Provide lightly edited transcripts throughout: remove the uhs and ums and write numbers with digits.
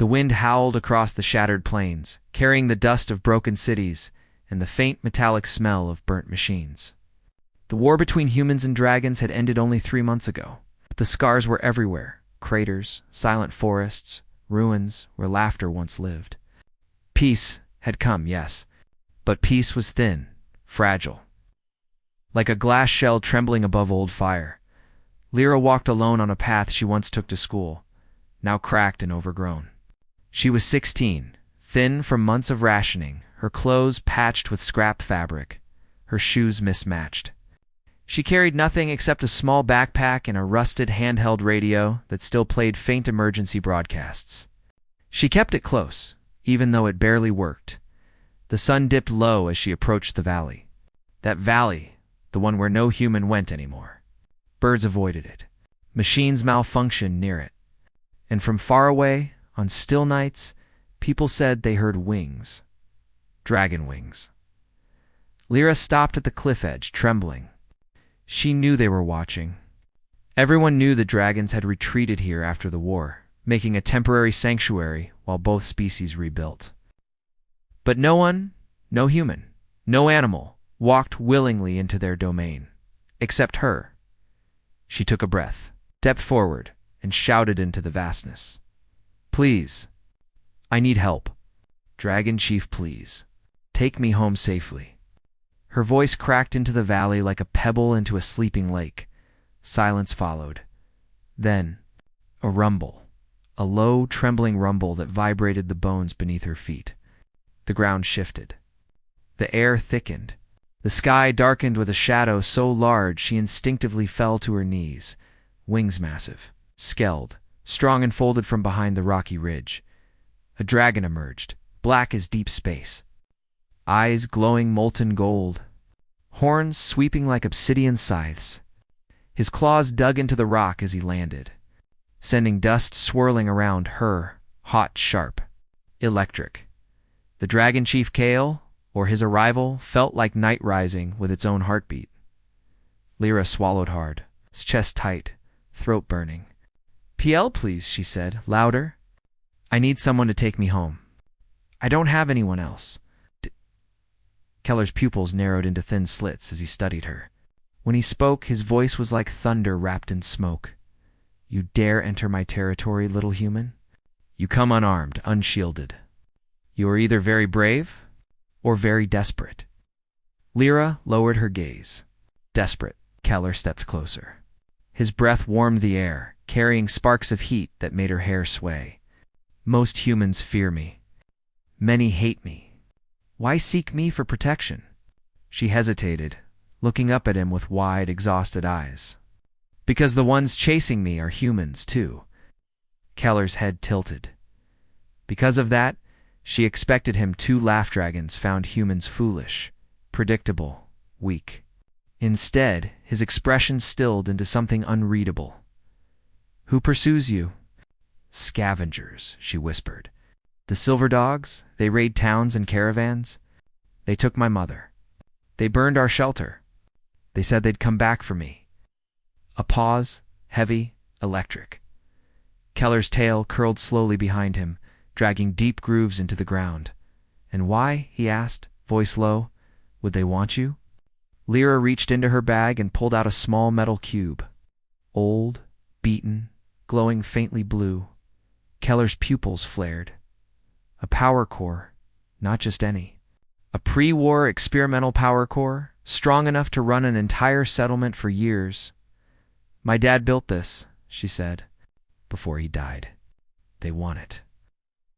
The wind howled across the shattered plains, carrying the dust of broken cities and the faint metallic smell of burnt machines. The war between humans and dragons had ended only 3 months ago, but the scars were everywhere: craters, silent forests, ruins where laughter once lived. Peace had come, yes, but peace was thin, fragile. Like a glass shell trembling above old fire, Lyra walked alone on a path she once took to school, now cracked and overgrown. She was 16, thin from months of rationing, her clothes patched with scrap fabric, her shoes mismatched. She carried nothing except a small backpack and a rusted handheld radio that still played faint emergency broadcasts. She kept it close, even though it barely worked. The sun dipped low as she approached the valley. That valley, the one where no human went anymore. Birds avoided it. Machines malfunctioned near it. And from far away, on still nights, people said they heard wings. Dragon wings. Lyra stopped at the cliff edge, trembling. She knew they were watching. Everyone knew the dragons had retreated here after the war, making a temporary sanctuary while both species rebuilt. But no one, no human, no animal, walked willingly into their domain, except her. She took a breath, stepped forward, and shouted into the vastness. "Please, I need help. Dragonchief, please. Take me home safely." Her voice cracked into the valley like a pebble into a sleeping lake. Silence followed. Then, a rumble. A low, trembling rumble that vibrated the bones beneath her feet. The ground shifted. The air thickened. The sky darkened with a shadow so large she instinctively fell to her knees, wings massive, scaled, strong and folded from behind the rocky ridge. A dragon emerged, black as deep space. Eyes glowing molten gold. Horns sweeping like obsidian scythes. His claws dug into the rock as he landed, sending dust swirling around her, hot, sharp, electric. The Dragonchief Kale, or his arrival, felt like night rising with its own heartbeat. Lyra swallowed hard, his chest tight, throat burning. "PL, please," she said, louder. "I need someone to take me home. I don't have anyone else." Keller's pupils narrowed into thin slits as he studied her. When he spoke, his voice was like thunder wrapped in smoke. "You dare enter my territory, little human? You come unarmed, unshielded. You are either very brave or very desperate." Lyra lowered her gaze. "Desperate." Keller stepped closer. His breath warmed the air, carrying sparks of heat that made her hair sway. "Most humans fear me. Many hate me. Why seek me for protection?" She hesitated, looking up at him with wide, exhausted eyes. "Because the ones chasing me are humans, too." Keller's head tilted. Because of that, she expected him. 2 laugh dragons found humans foolish, predictable, weak. Instead, his expression stilled into something unreadable. "Who pursues you?" "Scavengers," she whispered. "The silver dogs, they raid towns and caravans. They took my mother. They burned our shelter. They said they'd come back for me." A pause, heavy, electric. Keller's tail curled slowly behind him, dragging deep grooves into the ground. "And why?" he asked, voice low. "Would they want you?" Lyra reached into her bag and pulled out a small metal cube. Old, beaten, glowing faintly blue. Keller's pupils flared. A power core, not just any. A pre-war experimental power core, strong enough to run an entire settlement for years. "My dad built this," she said, "before he died. They want it."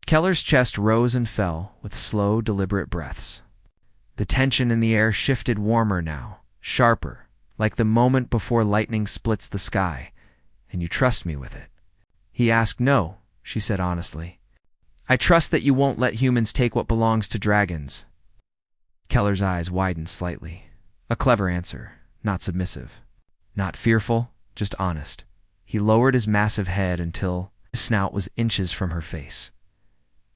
Keller's chest rose and fell with slow, deliberate breaths. The tension in the air shifted warmer now, sharper, like the moment before lightning splits the sky. "And you trust me with it?" He asked. "No," she said honestly. "I trust that you won't let humans take what belongs to dragons." Keller's eyes widened slightly. A clever answer, not submissive. Not fearful, just honest. He lowered his massive head until his snout was inches from her face.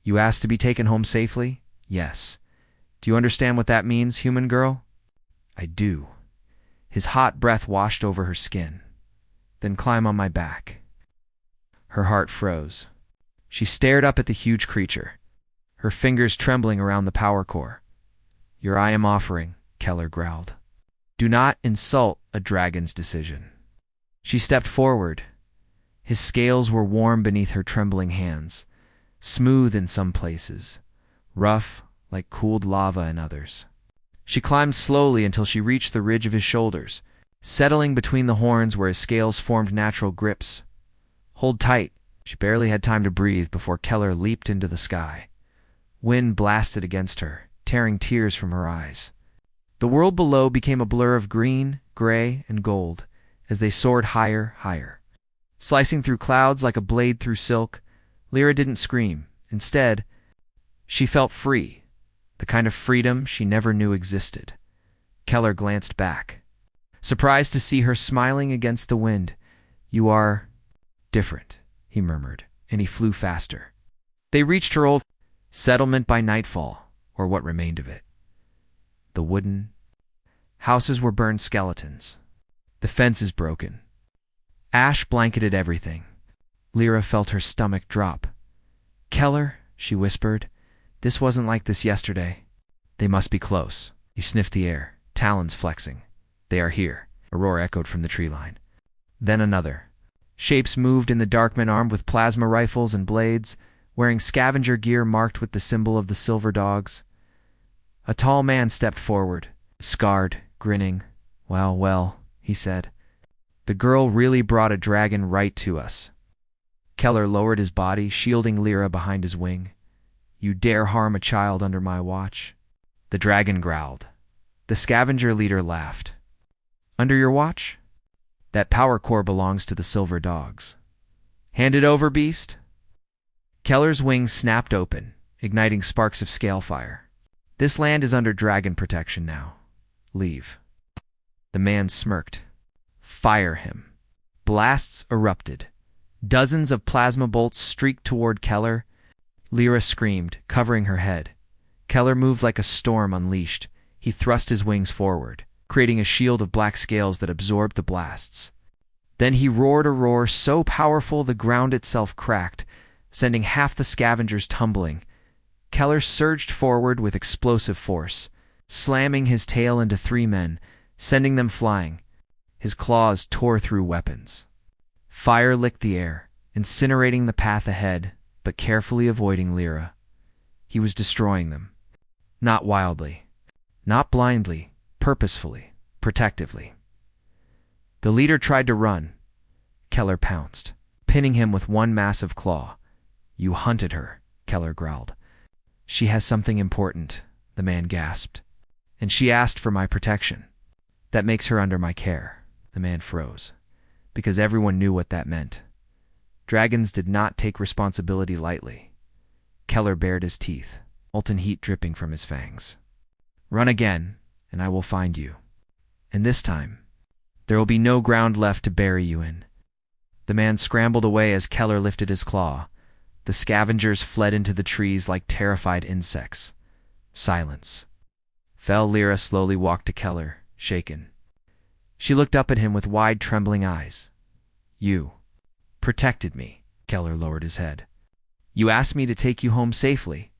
"You asked to be taken home safely?" "Yes." "Do you understand what that means, human girl?" "I do." His hot breath washed over her skin. "Then climb on my back." Her heart froze. She stared up at the huge creature, her fingers trembling around the power core. "Your I am offering," Keller growled. "Do not insult a dragon's decision." She stepped forward. His scales were warm beneath her trembling hands, smooth in some places, rough like cooled lava in others. She climbed slowly until she reached the ridge of his shoulders, settling between the horns where his scales formed natural grips. "Hold tight." She barely had time to breathe before Keller leaped into the sky. Wind blasted against her, tearing tears from her eyes. The world below became a blur of green, gray, and gold as they soared higher, higher. Slicing through clouds like a blade through silk, Lyra didn't scream. Instead, she felt free, the kind of freedom she never knew existed. Keller glanced back, surprised to see her smiling against the wind. "You are different," he murmured, and he flew faster. They reached her old settlement by nightfall, or what remained of it. The wooden houses were burned skeletons, the fences broken. Ash blanketed everything. Lyra felt her stomach drop. "Keller," she whispered, "this wasn't like this yesterday." "They must be close." He sniffed the air, talons flexing. "They are here," a roar echoed from the tree line. Then another. Shapes moved in the dark, men armed with plasma rifles and blades, wearing scavenger gear marked with the symbol of the silver dogs. A tall man stepped forward, scarred, grinning. "Well, well," he said. "The girl really brought a dragon right to us." Keller lowered his body, shielding Lyra behind his wing. "You dare harm a child under my watch?" The dragon growled. The scavenger leader laughed. "Under your watch? That power core belongs to the silver dogs. Hand it over, beast." Keller's wings snapped open, igniting sparks of scale fire. "This land is under dragon protection now. Leave." The man smirked. "Fire him." Blasts erupted. Dozens of plasma bolts streaked toward Keller. Lyra screamed, covering her head. Keller moved like a storm unleashed. He thrust his wings forward, creating a shield of black scales that absorbed the blasts. Then he roared a roar so powerful the ground itself cracked, sending half the scavengers tumbling. Keller surged forward with explosive force, slamming his tail into three men, sending them flying. His claws tore through weapons. Fire licked the air, incinerating the path ahead, but carefully avoiding Lyra. He was destroying them. Not wildly, not blindly, purposefully, protectively. The leader tried to run. Keller pounced, pinning him with one massive claw. "You hunted her," Keller growled. "She has something important," the man gasped. "And she asked for my protection. That makes her under my care." The man froze, because everyone knew what that meant. Dragons did not take responsibility lightly. Keller bared his teeth, molten heat dripping from his fangs. "Run again, and I will find you. And this time, there will be no ground left to bury you in." The man scrambled away as Keller lifted his claw. The scavengers fled into the trees like terrified insects. Silence. Lyra slowly walked to Keller, shaken. She looked up at him with wide, trembling eyes. "You protected me." Keller lowered his head. "You asked me to take you home safely.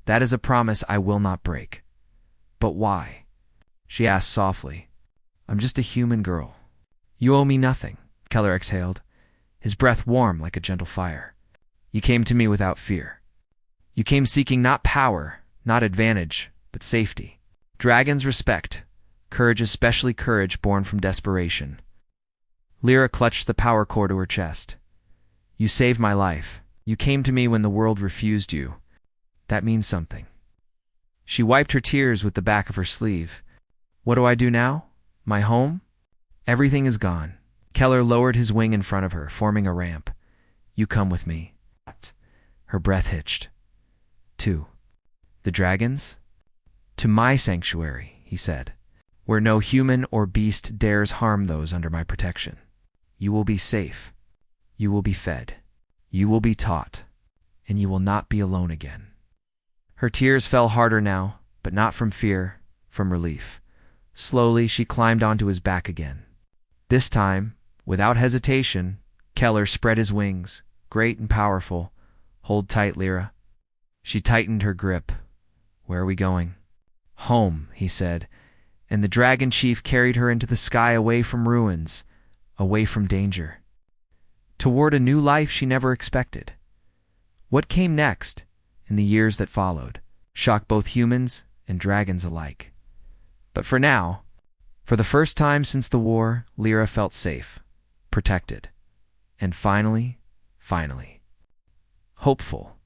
That is a promise I will not break." "But why?" she asked softly. "I'm just a human girl." "You owe me nothing," Keller exhaled, his breath warm like a gentle fire. "You came to me without fear. You came seeking not power, not advantage, but safety. Dragons respect. Courage, especially courage born from desperation." Lyra clutched the power core to her chest. "You saved my life. You came to me when the world refused you. That means something." She wiped her tears with the back of her sleeve. "What do I do now? My home? Everything is gone." Keller lowered his wing in front of her, forming a ramp. "You come with me." Her breath hitched. "To the dragons?" "To my sanctuary," he said, "where no human or beast dares harm those under my protection. You will be safe. You will be fed. You will be taught. And you will not be alone again." Her tears fell harder now, but not from fear, from relief. Slowly, she climbed onto his back again. This time, without hesitation, Keller spread his wings, great and powerful, Hold tight, Lyra. She tightened her grip. Where are we going? Home, he said, and the dragonchief carried her into the sky away from ruins, away from danger, toward a new life she never expected. What came next, in the years that followed, shocked both humans and dragons alike. But for now, for the first time since the war, Lyra felt safe, protected, and finally, hopeful.